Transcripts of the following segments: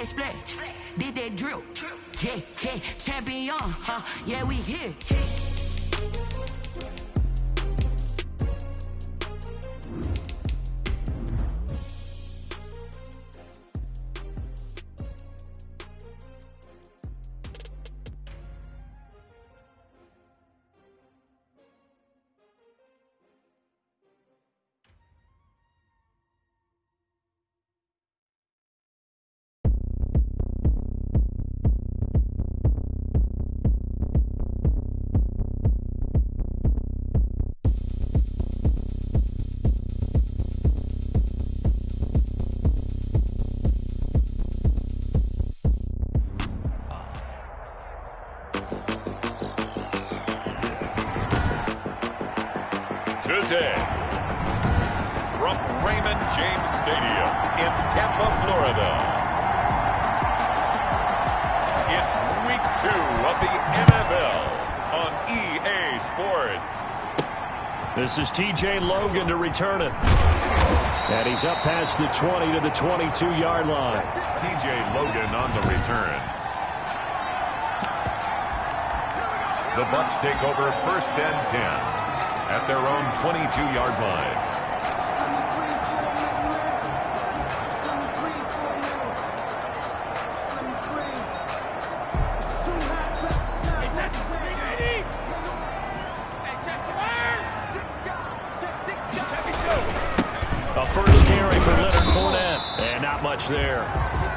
that splat, did that drill. Yeah, yeah, champion, huh? Yeah, we here. Today, from Raymond James Stadium in Tampa, Florida, it's Week 2 of the NFL on EA Sports. This is TJ Logan to return it. And he's up past the 20 to the 22-yard line. TJ Logan on the return. The Bucs take over 1st and 10. At their own 22-yard line. A first carry for Leonard Fournette. And not much there.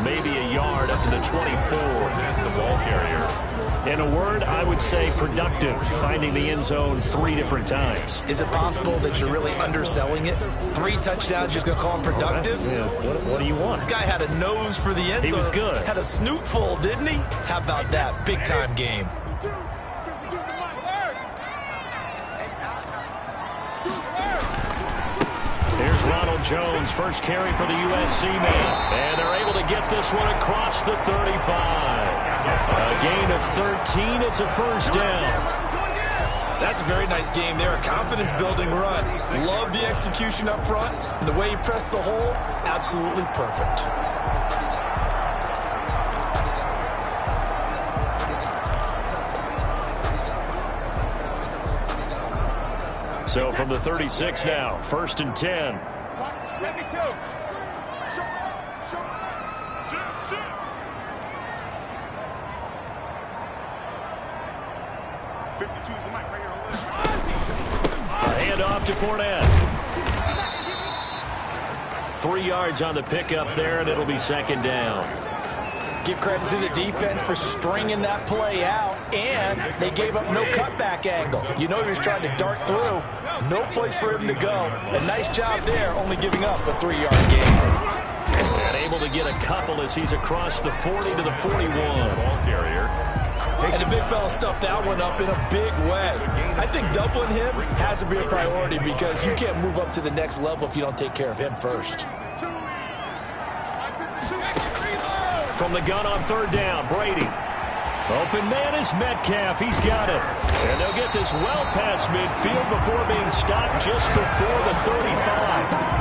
Maybe a yard up to the 24. And the ball carrier. In a word, I would say productive, finding the end zone 3 different times. Is it possible that you're really underselling it? 3 touchdowns, just going to call him productive? Yeah, what do you want? This guy had a nose for the end zone. He was good. Had a snoot full, didn't he? How about that? Big-time game. Here's Ronald Jones, first carry for the USC man. And they're able to get this one across the 35. A gain of 13. It's a first down. That's a very nice game there. A confidence-building run. Love the execution up front. And the way he pressed the hole, absolutely perfect. So from the 36 now, 1st and 10. Hand off to Fournette. 3 yards on the pickup there, and it'll be 2nd down. Give credit to the defense for stringing that play out, and they gave up no cutback angle. You know he was trying to dart through. No place for him to go. A nice job there, only giving up a 3-yard gain. And able to get a couple as he's across the 40 to the 41. Ball carrier. And the big fella stuffed that one up in a big way. I think doubling him has to be a priority because you can't move up to the next level if you don't take care of him first. From the gun on 3rd down, Brady. Open man is Metcalf. He's got it. And they'll get this well past midfield before being stopped just before the 35.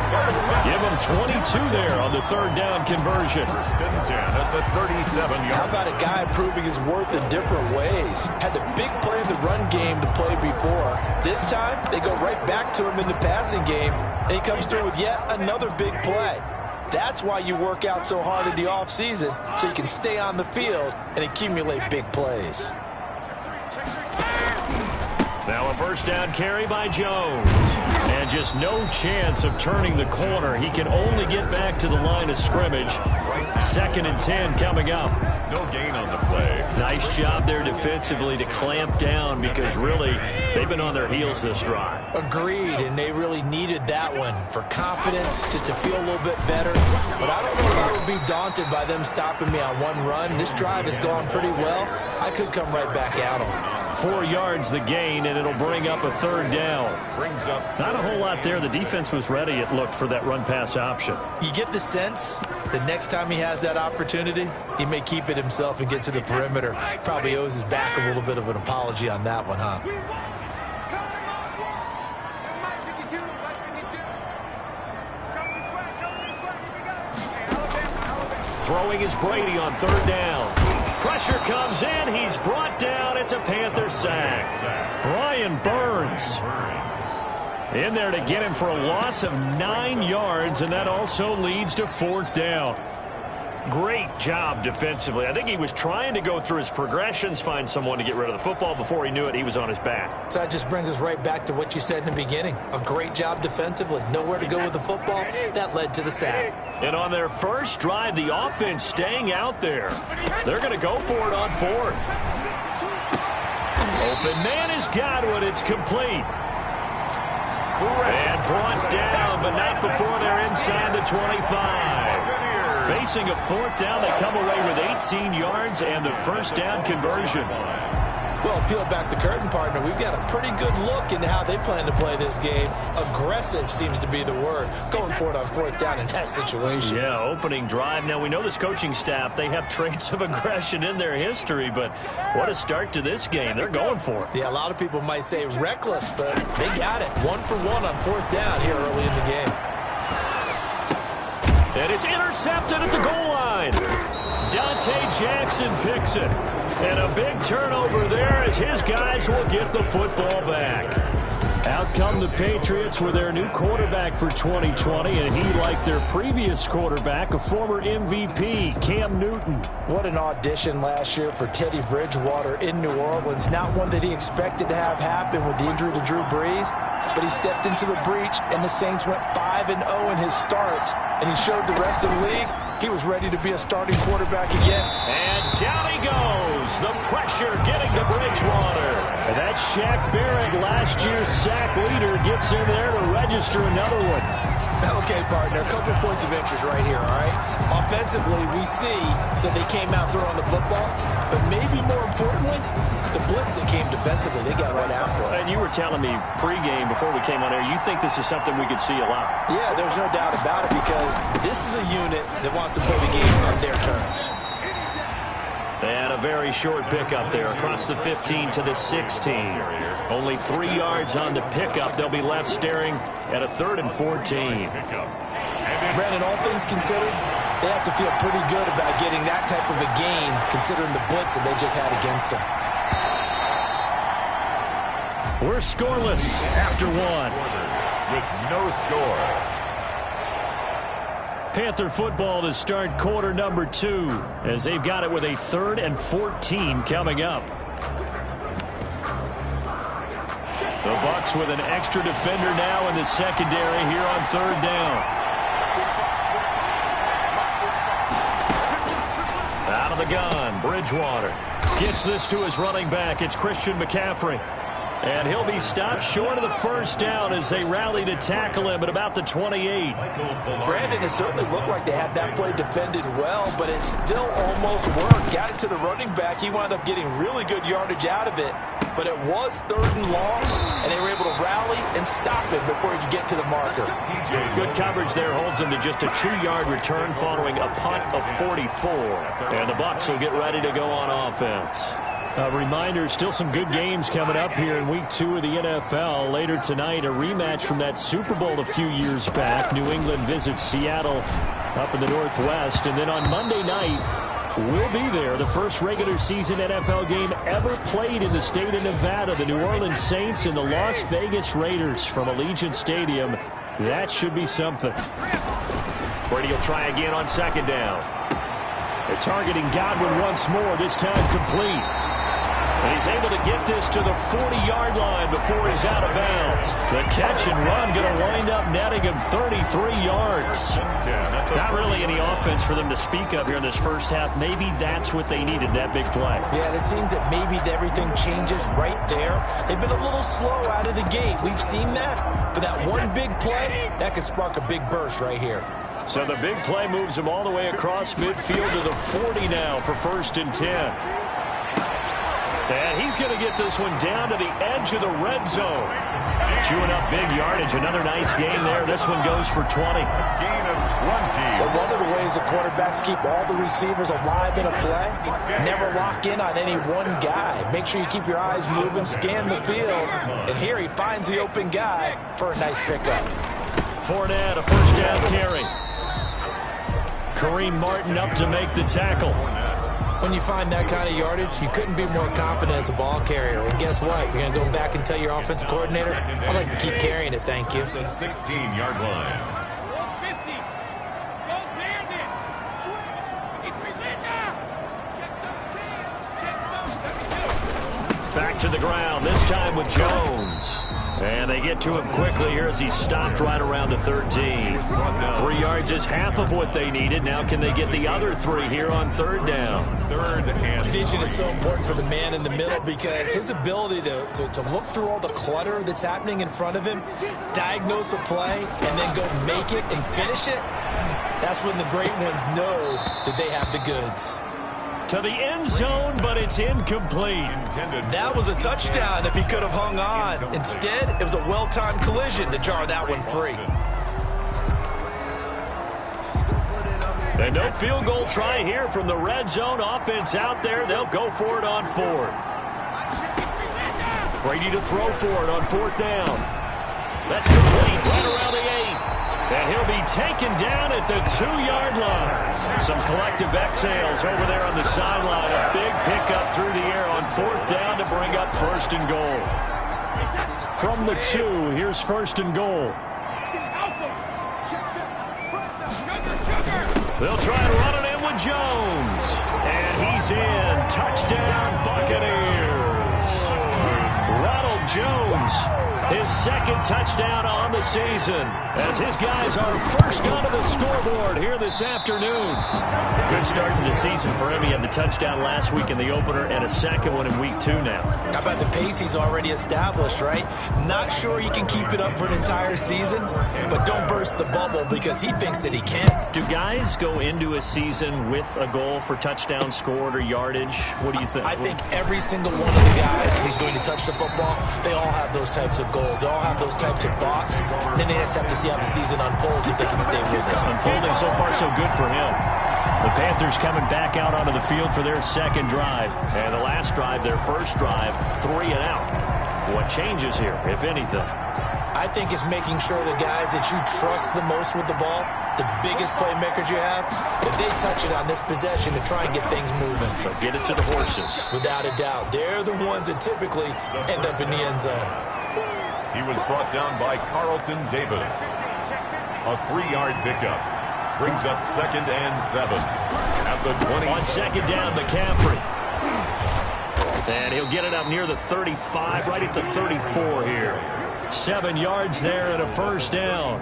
Give them 22 there on the 3rd down conversion. 1st and 10 at the 37-yard. How about a guy proving his worth in different ways? Had the big play in the run game to play before. This time, they go right back to him in the passing game, and he comes through with yet another big play. That's why you work out so hard in the offseason, so you can stay on the field and accumulate big plays. Now a 1st down carry by Jones. And just no chance of turning the corner. He can only get back to the line of scrimmage. 2nd and 10 coming up. No gain on the play. Nice job there defensively to clamp down because really they've been on their heels this drive. Agreed, and they really needed that one for confidence, just to feel a little bit better. But I don't know if I would be daunted by them stopping me on one run. This drive has gone pretty well. I could come right back at them. 4 yards the gain, and it'll bring up a 3rd down. Brings up not a whole lot there. The defense was ready, it looked, for that run-pass option. You get the sense the next time he has that opportunity, he may keep it himself and get to the perimeter. Probably owes his back a little bit of an apology on that one, huh? Throwing is Brady on third down. Pressure comes in. He's brought down. It's a Panther sack. Brian Burns in there to get him for a loss of 9 yards, and that also leads to fourth down. Great job defensively. I think he was trying to go through his progressions, find someone to get rid of the football. Before he knew it, he was on his back. So that just brings us right back to what you said in the beginning. A great job defensively. Nowhere to go with the football. That led to the sack. And on their first drive, the offense staying out there. They're going to go for it on fourth. Open man has got one. It's complete. And brought down, but not before they're inside the 25. Facing a fourth down, they come away with 18 yards and the first down conversion. Well, peel back the curtain, partner. We've got a pretty good look into how they plan to play this game. Aggressive seems to be the word. Going for it on fourth down in that situation. Yeah, opening drive. Now, we know this coaching staff, they have traits of aggression in their history, but what a start to this game. They're going for it. Yeah, a lot of people might say reckless, but they got it. 1 for 1 on fourth down here early in the game. And it's intercepted at the goal line. Dante Jackson picks it. And a big turnover there as his guys will get the football back. Out come the Patriots with their new quarterback for 2020, and he, like their previous quarterback, a former MVP, Cam Newton. What an audition last year for Teddy Bridgewater in New Orleans. Not one that he expected to have happen with the injury to Drew Brees, but he stepped into the breach, and the Saints went 5-0 in his starts, and he showed the rest of the league he was ready to be a starting quarterback again. And down he goes. The pressure getting to Bridgewater. And that's Shaq Barrett, last year's sack leader, gets in there to register another one. Okay, partner, a couple of points of interest right here, all right? Offensively, we see that they came out throwing the football, but maybe more importantly, the blitz that came defensively, they got right after it. And you were telling me pregame before we came on air, you think this is something we could see a lot. Yeah, there's no doubt about it because this is a unit that wants to play the game on their terms. And a very short pickup there across the 15 to the 16. Only 3 yards on the pickup. They'll be left staring at a 3rd and 14. Brandon, all things considered, they have to feel pretty good about getting that type of a game considering the blitz that they just had against them. We're scoreless after one. With no score. Panther football to start quarter number 2 as they've got it with a 3rd and 14 coming up. The Bucs with an extra defender now in the secondary here on 3rd down. Out of the gun, Bridgewater gets this to his running back. It's Christian McCaffrey. And he'll be stopped short of the first down as they rally to tackle him at about the 28. Brandon, it certainly looked like they had that play defended well, but it still almost worked. Got it to the running back. He wound up getting really good yardage out of it, but it was 3rd and long, and they were able to rally and stop it before he could get to the marker. Good coverage there holds him to just a 2-yard return following a punt of 44. And the Bucs will get ready to go on offense. A reminder, still some good games coming up here in Week 2 of the NFL. Later tonight, a rematch from that Super Bowl a few years back. New England visits Seattle up in the Northwest. And then on Monday night, we'll be there. The first regular season NFL game ever played in the state of Nevada. The New Orleans Saints and the Las Vegas Raiders from Allegiant Stadium. That should be something. Brady will try again on 2nd down. They're targeting Godwin once more, this time complete. And he's able to get this to the 40-yard line before he's out of bounds. The catch and run going to wind up netting him 33 yards. Not really any offense for them to speak of here in this first half. Maybe that's what they needed, that big play. Yeah, and it seems that maybe everything changes right there. They've been a little slow out of the gate. We've seen that. But that one big play, that could spark a big burst right here. So the big play moves him all the way across midfield to the 40 now for 1st and 10. And he's going to get this one down to the edge of the red zone. Chewing up big yardage. Another nice gain there. This one goes for 20. Gain of 20. Well, one of the ways the quarterbacks keep all the receivers alive in a play, never lock in on any one guy. Make sure you keep your eyes moving, scan the field. And here he finds the open guy for a nice pickup. Fournette, a first down carry. Kareem Martin up to make the tackle. When you find that kind of yardage, you couldn't be more confident as a ball carrier. And guess what? You're going to go back and tell your offensive coordinator, I'd like to keep carrying it, thank you. The 16-yard line. Back to the ground, this time with Jones. And they get to him quickly here as he stopped right around the 13. 3 yards is half of what they needed. Now can they get the other 3 here on third down? Vision is so important for the man in the middle because his ability to look through all the clutter that's happening in front of him, diagnose a play, and then go make it and finish it, that's when the great ones know that they have the goods. To the end zone, but it's incomplete. That was a touchdown if he could have hung on. Instead, it was a well-timed collision to jar that one free. And no field goal try here from the red zone. Offense out there. They'll go for it on 4th. Brady to throw for it on 4th down. That's complete right around the 8. And he'll be taken down at the 2-yard line. Some collective exhales over there on the sideline. A big pickup through the air on 4th down to bring up 1st and goal. From the 2, here's 1st and goal. They'll try and run it in with Jones. And he's in. Touchdown, Buccaneers. Ronald Jones, his 2nd touchdown on the season, as his guys are first onto the scoreboard here this afternoon. Good start to the season for him. He had the touchdown last week in the opener and a 2nd one in week 2 now. How about the pace he's already established, right? Not sure he can keep it up for an entire season, but don't burst the bubble because he thinks that he can. Do guys go into a season with a goal for touchdown scored or yardage? What do you think? I think every single one of the guys who's going to touch the football, they all have those types of goals. They all have those types of thoughts. And then they just have to see how the season unfolds if they can stay with it. Unfolding so far so good for him. The Panthers coming back out onto the field for their 2nd drive. And the last drive, their 1st drive, 3 and out. What changes here, if anything? I think it's making sure the guys that you trust the most with the ball, the biggest playmakers you have, that they touch it on this possession to try and get things moving. So get it to the horses. Without a doubt. They're the ones that typically end up in the end zone. He was brought down by Carlton Davis. A 3-yard pickup. Brings up 2nd and 7. At the 20. On 2nd down, McCaffrey. And he'll get it up near the 35, right at the 34 here. 7 yards there and a 1st down.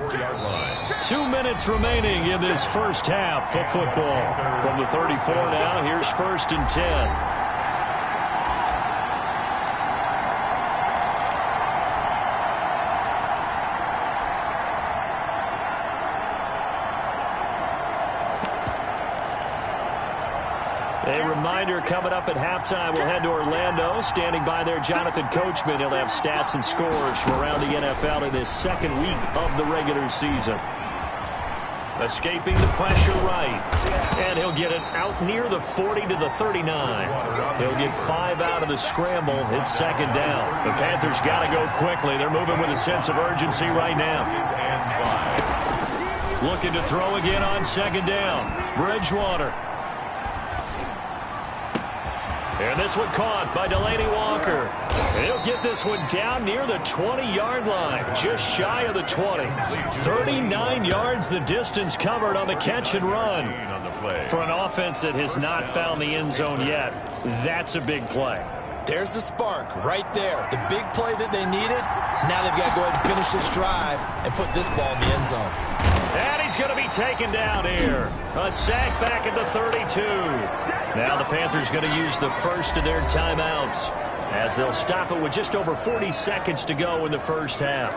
2 minutes remaining in this first half of football. From the 34 now, here's 1st and 10. A reminder coming up at halftime, we'll head to Orlando. Standing by there, Jonathan Coachman. He'll have stats and scores from around the NFL in this 2nd week of the regular season. Escaping the pressure right. And he'll get it out near the 40 to the 39. He'll get 5 out of the scramble. It's 2nd down. The Panthers got to go quickly. They're moving with a sense of urgency right now. Looking to throw again on 2nd down. Bridgewater. And this one caught by Delaney Walker. And he'll get this one down near the 20-yard line, just shy of the 20. 39 yards the distance covered on the catch and run. For an offense that has not found the end zone yet, that's a big play. There's the spark right there. The big play that they needed. Now they've got to go ahead and finish this drive and put this ball in the end zone. And he's going to be taken down here. A sack back at the 32. Now the Panthers going to use the first of their timeouts as they'll stop it with just over 40 seconds to go in the first half.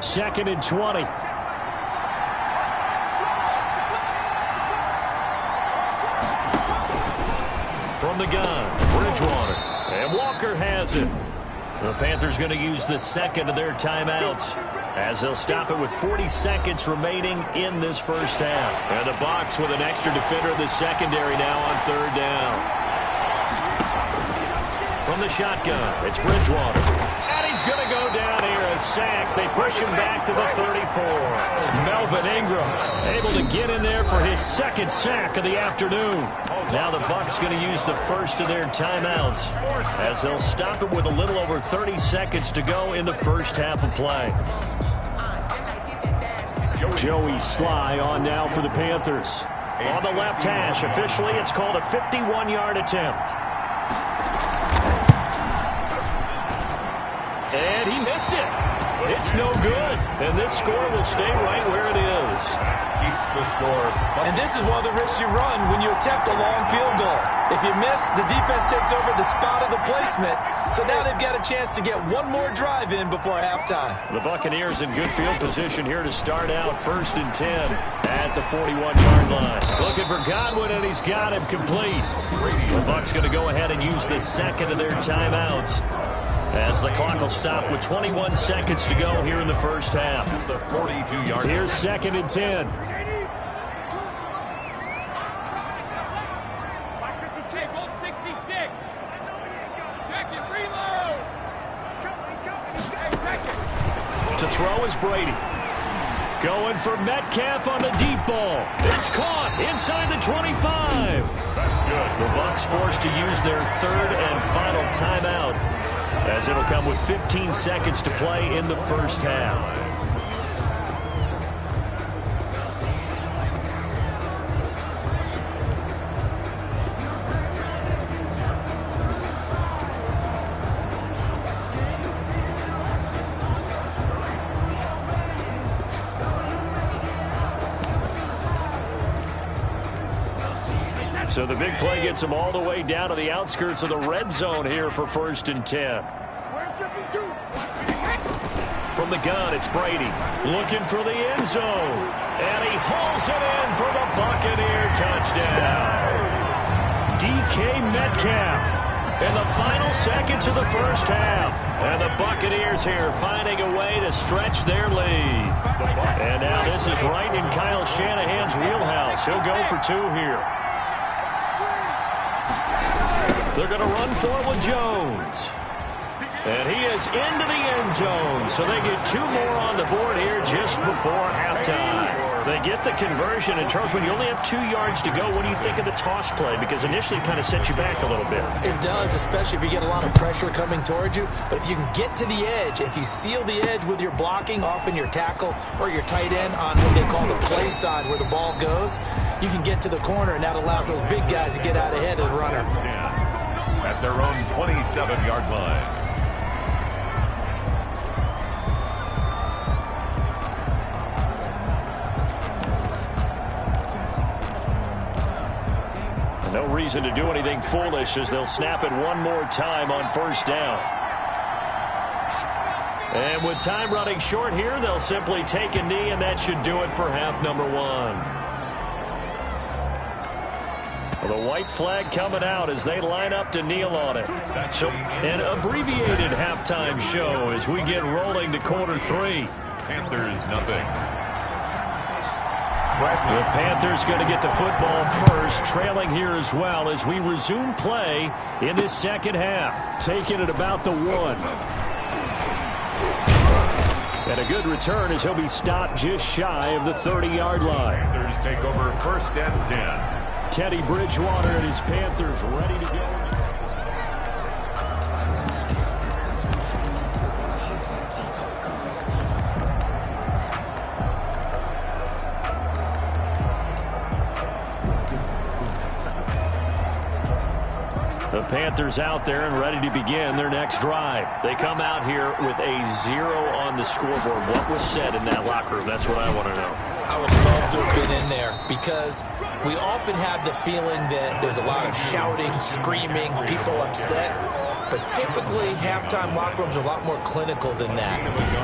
Second and 20. From the gun, Bridgewater. And Walker has it. The Panthers going to use the second of their timeouts as they'll stop it with 40 seconds remaining in this first half. And the box with an extra defender in the secondary now on 3rd down. From the shotgun, it's Bridgewater. And he's going to go down here, a sack. They push him back to the 34. Melvin Ingram able to get in there for his second sack of the afternoon. Now the Bucs going to use the first of their timeouts as they'll stop it with a little over 30 seconds to go in the first half of play. Joey Sly on now for the Panthers. On the left hash, officially it's called a 51-yard attempt. And he missed it. It's no good. And this score will stay right where it is. Keeps the score. And this is one of the risks you run when you attempt a long field goal. If you miss, the defense takes over the spot of the placement. So now they've got a chance to get one more drive in before halftime. The Buccaneers in good field position here to start out 1st and 10 at the 41-yard line. Looking for Godwin, and he's got him complete. The Bucs going to go ahead and use the second of their timeouts as the clock will stop with 21 seconds to go here in the first half. The 42-yard. Here's 2nd and 10. To throw is Brady. Going for Metcalf on the deep ball. It's caught inside the 25. That's good. The Bucs forced to use their third and final timeout, as it'll come with 15 seconds to play in the first half. So the big play gets him all the way down to the outskirts of the red zone here for 1st and 10. From the gun, it's Brady looking for the end zone. And he hauls it in for the Buccaneer touchdown. DK Metcalf in the final seconds of the first half. And the Buccaneers here finding a way to stretch their lead. And now this is right in Kyle Shanahan's wheelhouse. He'll go for 2 here. They're going to run for it with Jones. And he is into the end zone. So they get 2 more on the board here just before halftime. They get the conversion. And Charles, when you only have 2 yards to go, what do you think of the toss play? Because initially it kind of sets you back a little bit. It does, especially if you get a lot of pressure coming towards you. But if you can get to the edge, if you seal the edge with your blocking, often your tackle or your tight end on what they call the play side where the ball goes, you can get to the corner, and that allows those big guys to get out ahead of the runner. At their own 27-yard line. No reason to do anything foolish as they'll snap it one more time on 1st down. And with time running short here, they'll simply take a knee, and that should do it for half number 1. The white flag coming out as they line up to kneel on it. So an abbreviated halftime show as we get rolling to quarter 3. Panthers nothing. The Panthers going to get the football first, trailing here as well as we resume play in this second half. Taking it about the 1. And a good return as he'll be stopped just shy of the 30-yard line. Panthers take over 1st and 10. Teddy Bridgewater and his Panthers ready to go. The Panthers out there and ready to begin their next drive. They come out here with a 0 on the scoreboard. What was said in that locker room? That's what I want to know. I would love to have been in there because we often have the feeling that there's a lot of shouting, screaming, people upset. But typically, halftime locker rooms are a lot more clinical than that.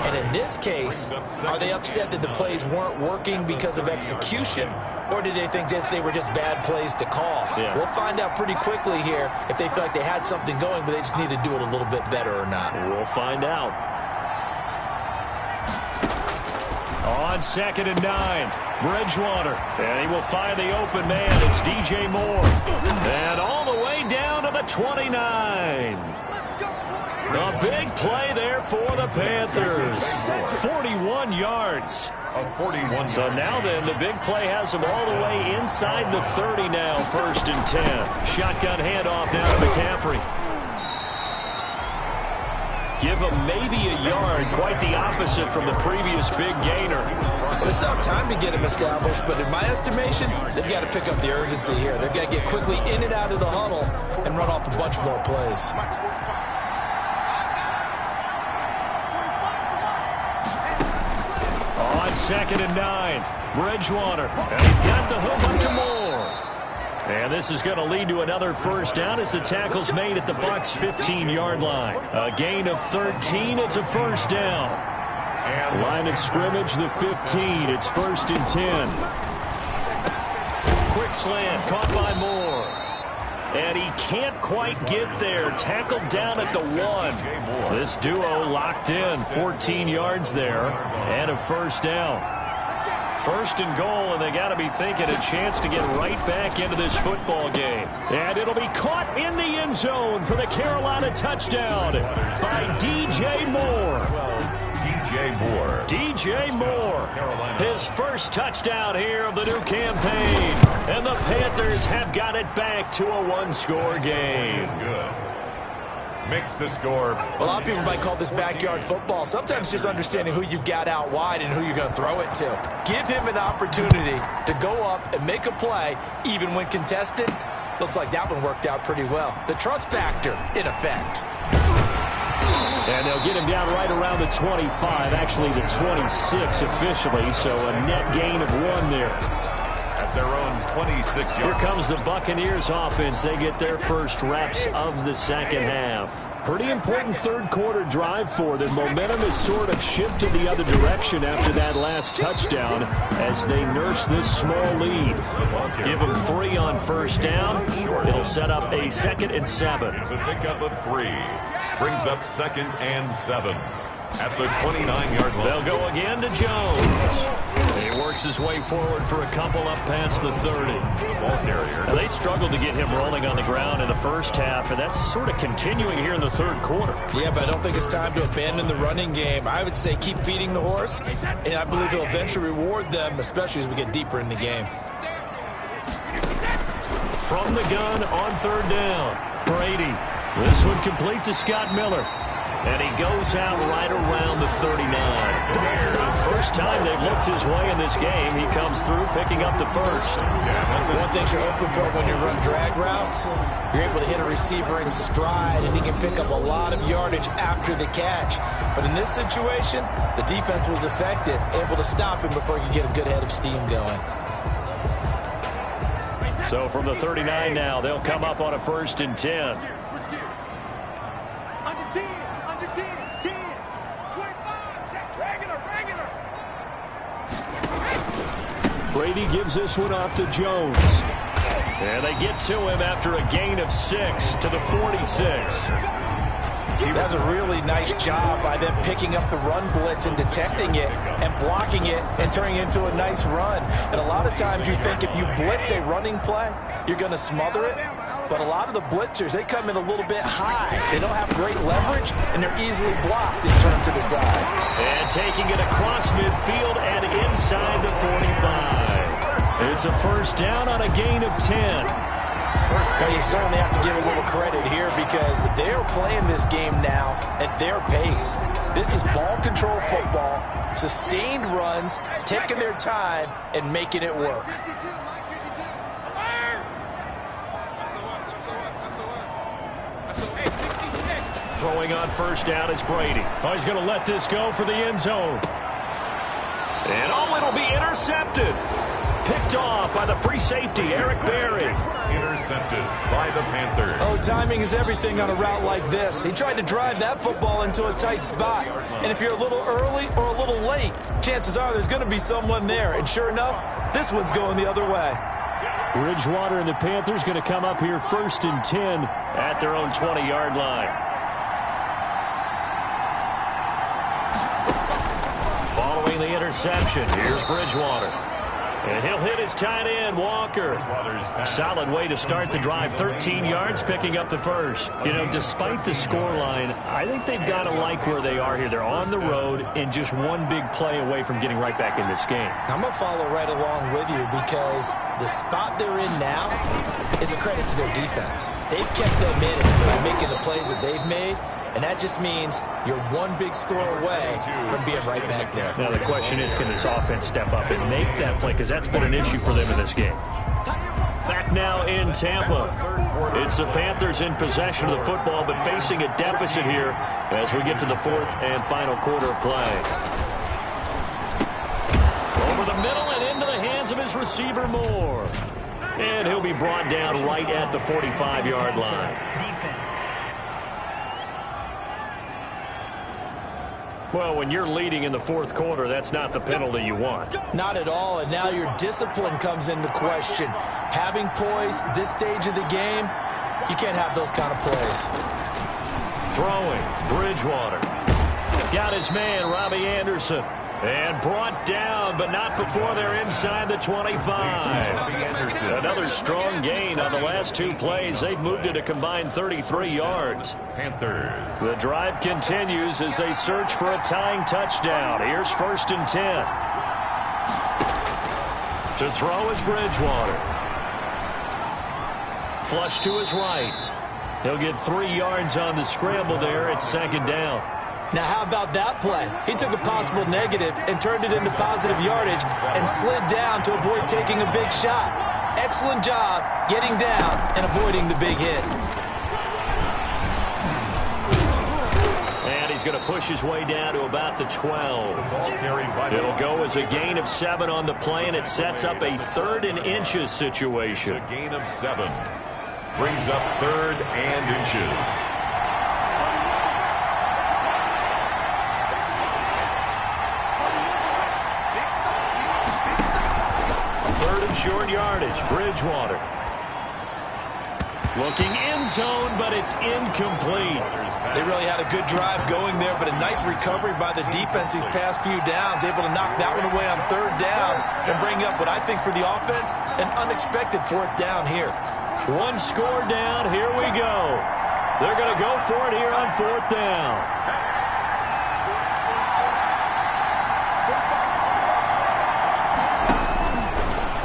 And in this case, are they upset that the plays weren't working because of execution? Or did they think they were just bad plays to call? Yeah. We'll find out pretty quickly here if they feel like they had something going, but they just need to do it a little bit better or not. We'll find out. On 2nd and 9, Bridgewater. And he will find the open man. It's DJ Moore. And all the way down to the 29. A big play there for the Panthers. 41 yards. A 41. So now then, the big play has them all the way inside the 30 now, 1st and 10. Shotgun handoff now to McCaffrey. Give him maybe a yard, quite the opposite from the previous big gainer. Well, they still have time to get him established, but in my estimation, they've got to pick up the urgency here. They've got to get quickly in and out of the huddle and run off a bunch more plays. On 2nd and 9, Bridgewater, and he's got the hook up to Moore. And this is going to lead to another 1st down as the tackle's made at the Bucs' 15-yard line. A gain of 13, it's a 1st down. Line of scrimmage, the 15. It's 1st and 10. Quick slant, caught by Moore. And he can't quite get there. Tackled down at the 1. This duo locked in, 14 yards there, and a 1st down. 1st and goal, and they got to be thinking a chance to get right back into this football game. And it'll be caught in the end zone for the Carolina touchdown by D.J. Moore. DJ Moore, his first touchdown here of the new campaign. And the Panthers have got it back to a 1-score game. Good. Makes the score. A lot of people might call this backyard football. Sometimes just understanding who you've got out wide and who you're going to throw it to. Give him an opportunity to go up and make a play, even when contested. Looks like that one worked out pretty well. The trust factor in effect. And they'll get him down right around the 25, actually the 26 officially, so a net gain of 1 there. At their own 26 yards. Here comes the Buccaneers offense. They get their first reps of the 2nd half. Pretty important 3rd quarter drive for them. Momentum has sort of shifted the other direction after that last touchdown as they nurse this small lead. Give them 3 on 1st down. It'll set up a 2nd and 7. It's a pickup of 3. Brings up 2nd and 7. At the 29-yard line. They'll go again to Jones. He works his way forward for a couple up past the 30. Ball carrier. Now, they struggled to get him rolling on the ground in the 1st half, and that's sort of continuing here in the 3rd quarter. Yeah, but I don't think it's time to abandon the running game. I would say keep feeding the horse, and I believe he'll eventually reward them, especially as we get deeper in the game. From the gun on 3rd down, Brady. This one complete to Scott Miller. And he goes out right around the 39. The first time they've looked his way in this game, he comes through picking up the 1st. One thing you're hoping for when you run drag routes, you're able to hit a receiver in stride, and he can pick up a lot of yardage after the catch. But in this situation, the defense was effective, able to stop him before he could get a good head of steam going. So from the 39 now, they'll come up on a 1st and 10. Brady gives this one off to Jones. And they get to him after a gain of 6 to the 46. That's a really nice job by them picking up the run blitz and detecting it and blocking it and turning it into a nice run. And a lot of times you think if you blitz a running play, you're going to smother it. But a lot of the blitzers, they come in a little bit high. They don't have great leverage, and they're easily blocked and turned to the side. And taking it across midfield and inside the 45. It's a 1st down on a gain of 10. Well, you certainly have to give a little credit here because they're playing this game now at their pace. This is ball control football, sustained runs, taking their time, and making it work. Throwing on 1st down is Brady. Oh, he's going to let this go for the end zone. And it'll be intercepted. Picked off by the free safety, Eric Berry. Intercepted by the Panthers. Oh, timing is everything on a route like this. He tried to drive that football into a tight spot. And if you're a little early or a little late, chances are there's going to be someone there. And sure enough, this one's going the other way. Bridgewater and the Panthers going to come up here 1st and 10 at their own 20-yard line. Following the interception, here's Bridgewater. And he'll hit his tight end, Walker. Solid way to start the drive. 13 yards, picking up the first. You know, despite the scoreline, I think they've got to like where they are here. They're on the road and just one big play away from getting right back in this game. I'm going to follow right along with you because the spot they're in now is a credit to their defense. They've kept them in it by making the plays that they've made. And that just means you're one big score away from being right back there. Now the question is, can this offense step up and make that play? Because that's been an issue for them in this game. Back now in Tampa. It's the Panthers in possession of the football, but facing a deficit here as we get to the fourth and final quarter of play. Over the middle and into the hands of his receiver, Moore. And he'll be brought down right at the 45-yard line. Well, when you're leading in the fourth quarter, that's not the penalty you want. Not at all, and now your discipline comes into question. Having poise this stage of the game, you can't have those kind of plays. Throwing, Bridgewater. Got his man, Robbie Anderson. And brought down, but not before they're inside the 25. Another strong gain on the last two plays. They've moved it a combined 33 yards. Panthers. The drive continues as they search for a tying touchdown. Here's 1st and 10. To throw is Bridgewater. Flush to his right. He'll get 3 yards on the scramble there. It's 2nd down. Now, how about that play? He took a possible negative and turned it into positive yardage and slid down to avoid taking a big shot. Excellent job getting down and avoiding the big hit. And he's going to push his way down to about the 12. It'll go as a gain of 7 on the play, and it sets up a 3rd and inches situation. A gain of 7. Brings up 3rd and inches. Short yardage, Bridgewater. Looking end zone, but it's incomplete. They really had a good drive going there, but a nice recovery by the defense these past few downs, able to knock that one away on 3rd down and bring up what I think for the offense, an unexpected 4th down here. One score down, here we go. They're going to go for it here on 4th down.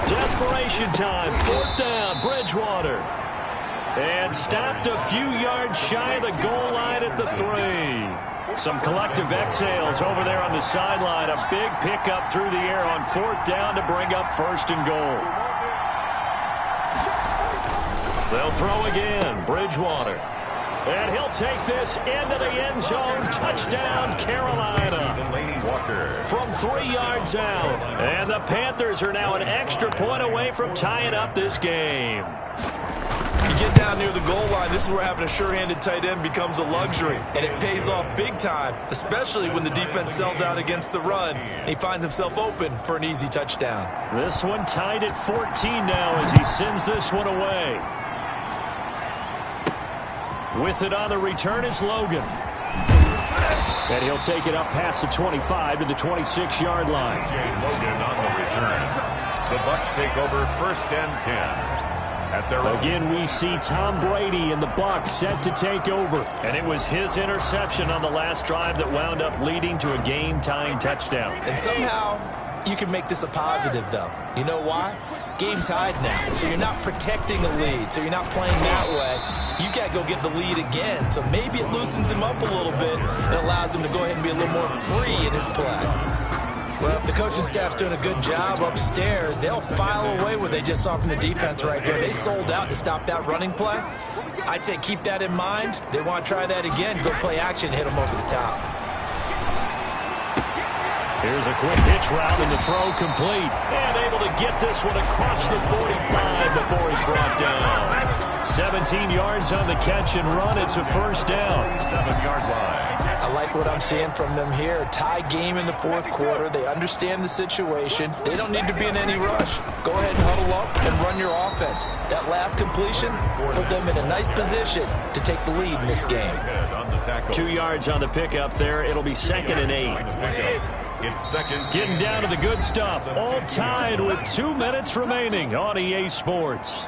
Desperation time, 4th down, Bridgewater. And stopped a few yards shy of the goal line at the 3. Some collective exhales over there on the sideline. A big pickup through the air on 4th down to bring up 1st and goal. They'll throw again, Bridgewater. And he'll take this into the end zone. Touchdown, Carolina. From 3 yards out. And the Panthers are now an extra point away from tying up this game. You get down near the goal line, this is where having a sure-handed tight end becomes a luxury. And it pays off big time, especially when the defense sells out against the run. And he finds himself open for an easy touchdown. This one tied at 14 now as he sends this one away. With it on the return is Logan. And he'll take it up past the 25 to the 26-yard line. Logan on the return. The Bucs take over 1st and 10. At their Again, we see Tom Brady and the Bucs set to take over. And it was his interception on the last drive that wound up leading to a game-tying touchdown. And somehow you can make this a positive, though. You know why? Game tied now, so you're not protecting a lead, so you're not playing that way. You got to go get the lead again, so maybe it loosens him up a little bit and allows him to go ahead and be a little more free in his play. Well, if the coaching staff's doing a good job upstairs, they'll file away what they just saw from the defense right there. They sold out to stop that running play. I'd say keep that in mind. They want to try that again, go play action, hit them over the top. Here's a quick hitch route and the throw complete. And able to get this one across the 45 before he's brought down. 17 yards on the catch and run. It's a 1st down. 7-yard line. I like what I'm seeing from them here. Tie game in the 4th quarter. They understand the situation. They don't need to be in any rush. Go ahead and huddle up and run your offense. That last completion put them in a nice position to take the lead in this game. 2 yards on the pickup there. It'll be 2nd and 8. It's second. Getting down to the good stuff. All tied with 2 minutes remaining on EA Sports.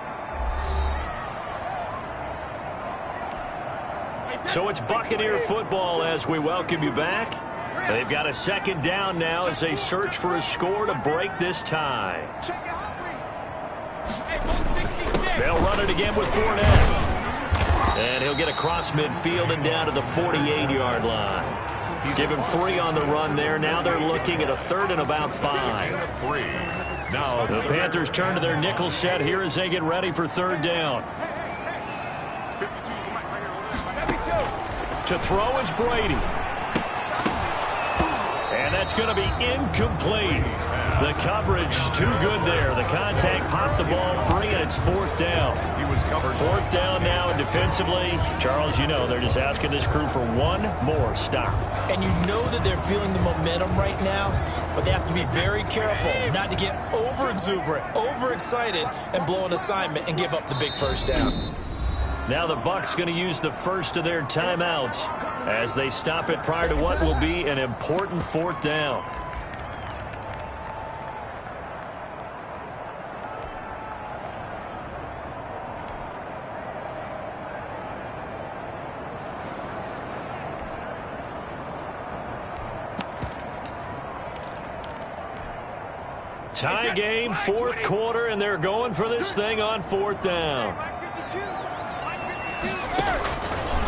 So it's Buccaneer football as we welcome you back. They've got a second down now as they search for a score to break this tie. They'll run it again with Fournette. And he'll get across midfield and down to the 48-yard line. Give him 3 on the run there. Now they're looking at a 3rd and about 5. Now the Panthers turn to their nickel set here as they get ready for 3rd down. To throw is Brady. And that's going to be incomplete. The coverage too good there. The contact popped the ball free, and it's 4th down. He was covered. 4th down now, and defensively, Charles, you know, they're just asking this crew for one more stop. And you know that they're feeling the momentum right now, but they have to be very careful not to get over-exuberant, over-excited, and blow an assignment and give up the big first down. Now the Bucs going to use the first of their timeouts as they stop it prior to what will be an important 4th down. Tie game, 4th quarter, and they're going for this thing on 4th down.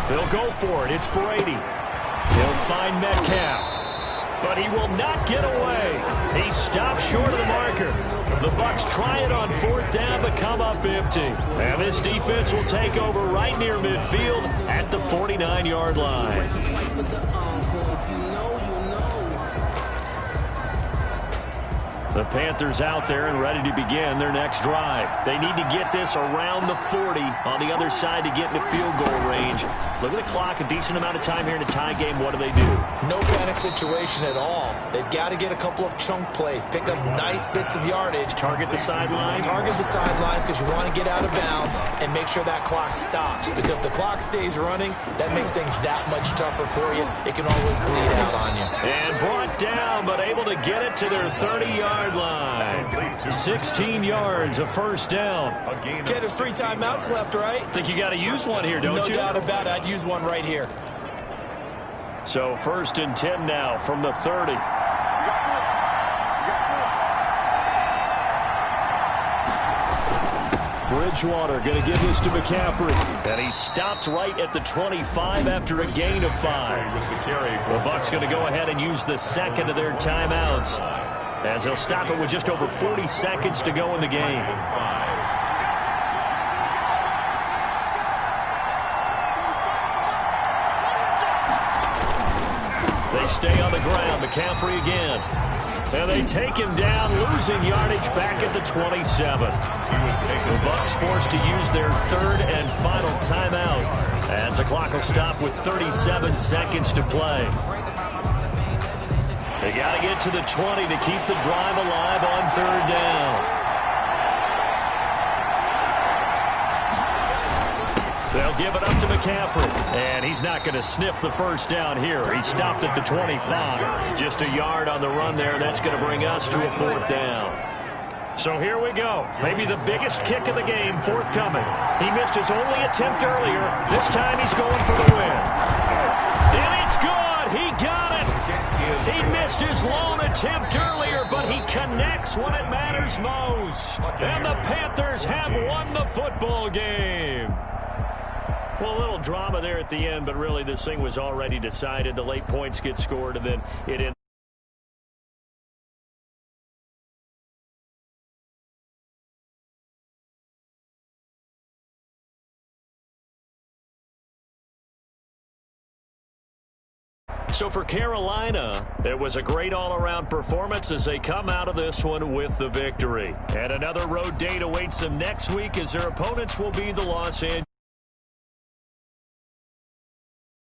They'll go for it. It's Brady. He'll find Metcalf. But he will not get away. He stopped short of the marker. The Bucs try it on 4th down, but come up empty. And this defense will take over right near midfield at the 49-yard line. The Panthers out there and ready to begin their next drive. They need to get this around the 40 on the other side to get into field goal range. Look at the clock, a decent amount of time here in a tie game. What do they do? No panic situation at all. They've got to get a couple of chunk plays, pick up nice bits of yardage. Target the sidelines? Target the sidelines because you want to get out of bounds and make sure that clock stops. Because if the clock stays running, that makes things that much tougher for you. It can always bleed out on you. And brought down, but able to get it to their 30-yard line. 16 yards, a first down. Okay, there's 3 timeouts left, right? Think you got to use one here, don't you? No doubt about it. I'd use one right here. So 1st and 10 now from the 30. Bridgewater going to give this to McCaffrey. And he stopped right at the 25 after a gain of 5. The Bucs going to go ahead and use the 2nd of their timeouts, as they'll stop it with just over 40 seconds to go in the game. They stay on the ground. McCaffrey again. And they take him down, losing yardage back at the 27. The Bucs forced to use their 3rd and final timeout as the clock will stop with 37 seconds to play. They got to get to the 20 to keep the drive alive on 3rd down. They'll give it up to McCaffrey. And he's not going to sniff the first down here. He stopped at the 25. Just a yard on the run there. That's going to bring us to a 4th down. So here we go. Maybe the biggest kick of the game forthcoming. He missed his only attempt earlier. This time he's going for the win. And it's good. He got it. He missed his lone attempt earlier, but he connects when it matters most. And the Panthers have won the football game. Well, a little drama there at the end, but really this thing was already decided. The late points get scored, and then it ends. So for Carolina, it was a great all-around performance as they come out of this one with the victory. And another road date awaits them next week as their opponents will be the Los Angeles.